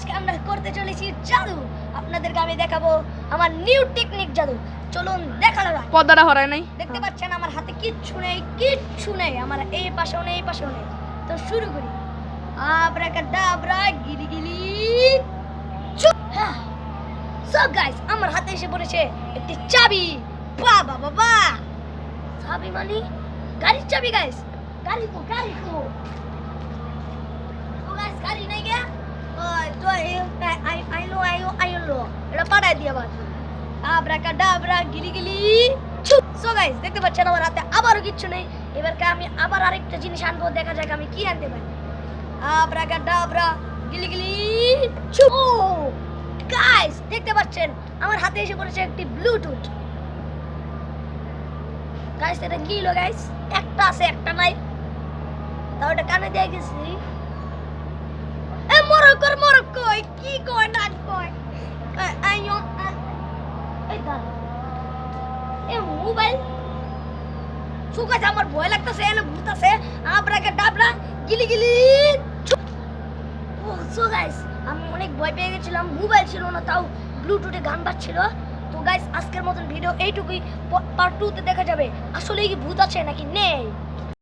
আজকে আমরা করতে চলেছি জাদু। আপনাদেরকে আমি দেখাবো আমার নিউ টেকনিক জাদু। চলুন দেখানো যাক। পর্দাটা হরায় নাই, দেখতে পাচ্ছেন আমার হাতে কিচ্ছু নেই, আমার এই পাশেও নেই, এই পাশেও নেই। তো শুরু করি। আব্রাকাডাব্রা গিলি গিলি চুপ। সো গাইস, আমার হাতে এসে পড়েছে একটি চাবি। বাবা বাবা, চাবি মানে গাড়ির চাবি গাইস। গাড়ি তো ও গাইস, গাড়ি নাই গে। ওই তো আই নো এটা পাঠাই দিয়ে আবার। আব্রাকাডাব্রা গিলি গিলি চুপ। সো গাইস, দেখতে পাচ্ছেন আমার হাতে আবারও কিচ্ছু নেই। এবারকে আমি আবার আরেকটা জিনিস আনবো, দেখা যাক আমি কি আনতে পারি। আব্রাকাডাব্রা গিলি গিলি চুপ। গাইস, দেখতে পাচ্ছেন আমার হাতে এসে পড়েছে একটি ব্লুটুথ। গাইস, এটা কি হলো গাইস? একটা আছে একটা নাই, তাও এটা কানে দিয়ে গেছি। এ মরক্কো কি কয় না কয়। আইও এই দাঁড়া, এ মোবাইল সুকাজ আমার ভয় লাগতেছে, এনে ভূত আছে। আব্রাকাডাব্রা গিলি গিলি চুপ। ও সো গাইস, আমি অনেক ভয় পেয়ে গেছিলাম, মোবাইল ছিল না, তাও ব্লুটুথে গান বাজছিল। তো গাইস, আজকের মতন ভিডিও এইটুকুই। পার্ট 2 তে দেখা যাবে আসলে কি ভূত আছে নাকি নেই।